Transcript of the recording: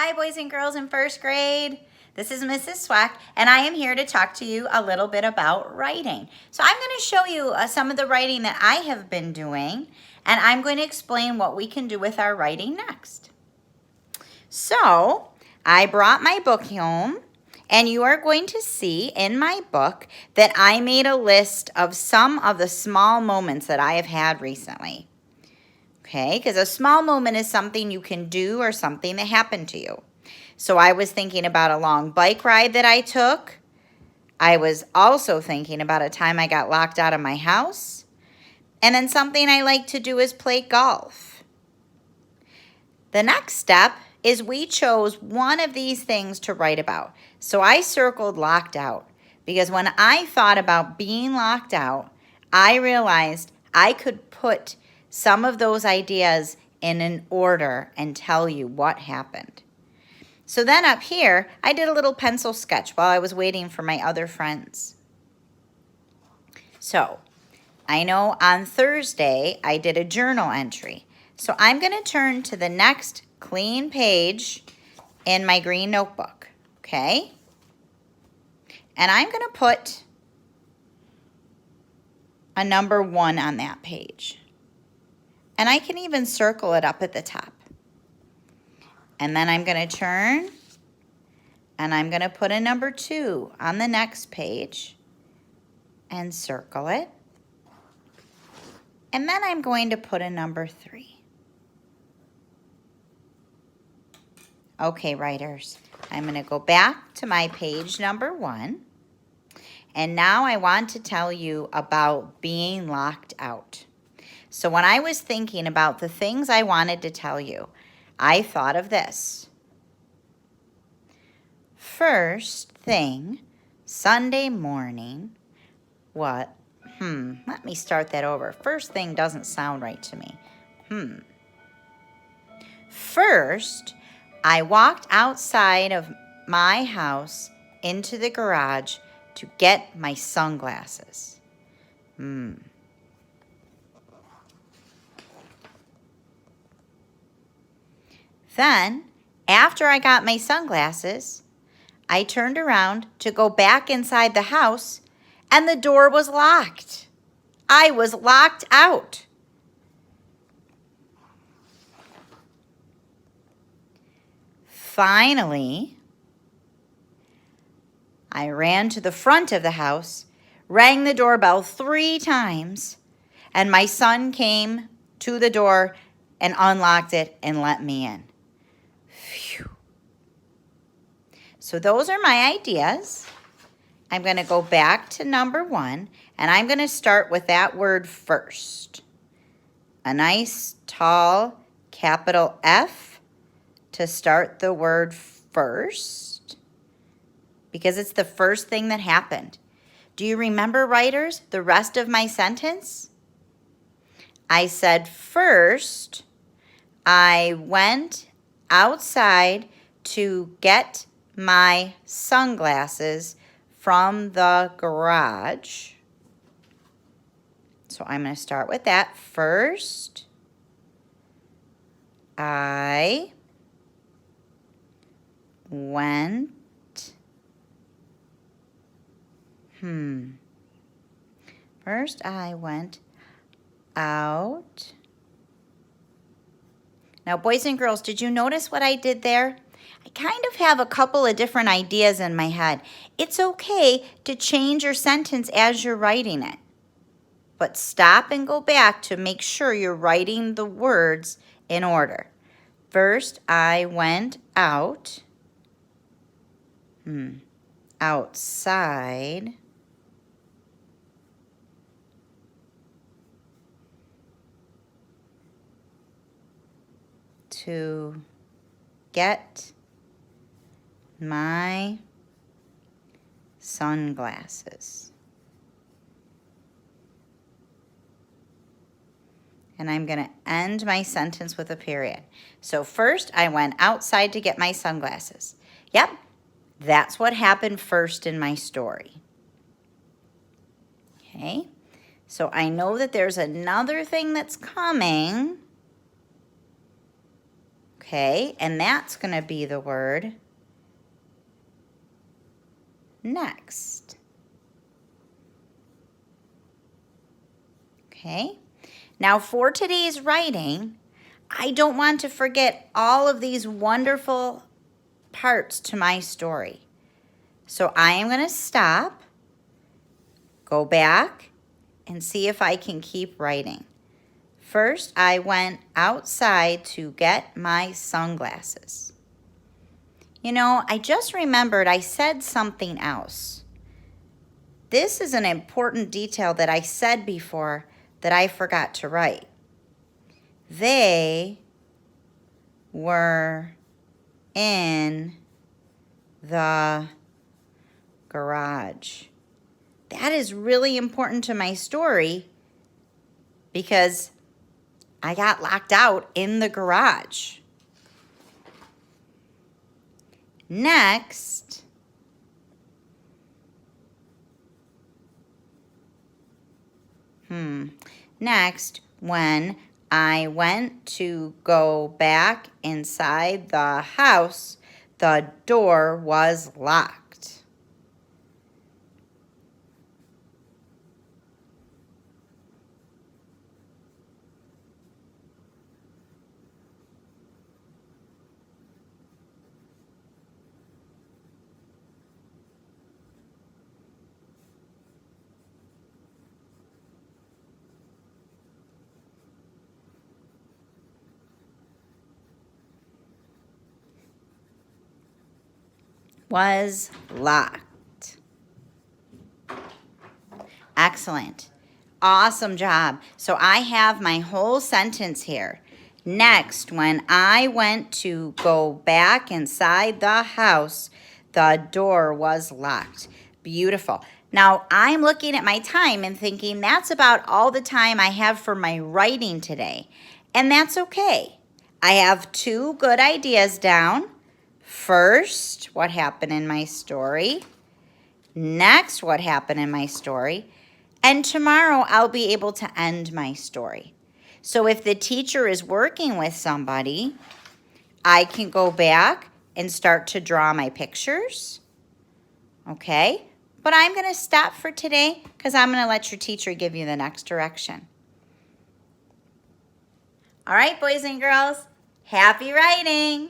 Hi, boys and girls in first grade. This is Mrs. Szewc, and I am here to talk to you a little bit about writing. So I'm going to show you some of the writing that I have been doing, and I'm going to explain what we can do with our writing next. So I brought my book home, and you are going to see in my book that I made a list of some of the small moments that I have had recently. Okay, because a small moment is something you can do or something that happened to you. So I was thinking about a long bike ride that I took. I was also thinking about a time I got locked out of my house. And then something I like to do is play golf. The next step is we chose one of these things to write about. So I circled locked out because when I thought about being locked out, I realized I could put some of those ideas in an order and tell you what happened. So then up here, I did a little pencil sketch while I was waiting for my other friends. So I know on Thursday, I did a journal entry. So I'm going to turn to the next clean page in my green notebook, okay? And I'm going to put a number 1 on that page. And I can even circle it up at the top. And then I'm going to turn and I'm going to put a number 2 on the next page and circle it. And then I'm going to put a number 3. Okay, writers, I'm going to go back to my page number 1. And now I want to tell you about being locked out. So when I was thinking about the things I wanted to tell you, I thought of this. First thing, Sunday morning, let me start that over. First thing doesn't sound right to me. First, I walked outside of my house into the garage to get my sunglasses. Then, after I got my sunglasses, I turned around to go back inside the house, and the door was locked. I was locked out. Finally, I ran to the front of the house, rang the doorbell 3 times, and my son came to the door and unlocked it and let me in. Phew. So those are my ideas. I'm going to go back to number 1, and I'm going to start with that word first. A nice, tall, capital F to start the word first, because it's the first thing that happened. Do you remember, writers, the rest of my sentence? I said first, I went outside to get my sunglasses from the garage. So I'm going to start with that. First, I went First, I went out. Now, boys and girls, did you notice what I did there? I kind of have a couple of different ideas in my head. It's okay to change your sentence as you're writing it, but stop and go back to make sure you're writing the words in order. First, I went out, outside, to get my sunglasses. And I'm going to end my sentence with a period. So first, I went outside to get my sunglasses. Yep, that's what happened first in my story. Okay, so I know that there's another thing that's coming. Okay, and that's going to be the word next. Okay, now for today's writing, I don't want to forget all of these wonderful parts to my story. So I am going to stop, go back, and see if I can keep writing. First, I went outside to get my sunglasses. You know, I just remembered I said something else. This is an important detail that I said before that I forgot to write. They were in the garage. That is really important to my story because I got locked out in the garage. Next, when I went to go back inside the house, the door was locked. Was locked. Excellent. Awesome job. So I have my whole sentence here. Next, when I went to go back inside the house, the door was locked. Beautiful. Now, I'm looking at my time and thinking that's about all the time I have for my writing today. And that's okay. I have 2 good ideas down. First, what happened in my story. Next, what happened in my story. And tomorrow, I'll be able to end my story. So if the teacher is working with somebody, I can go back and start to draw my pictures. Okay? But I'm going to stop for today because I'm going to let your teacher give you the next direction. All right, boys and girls, happy writing!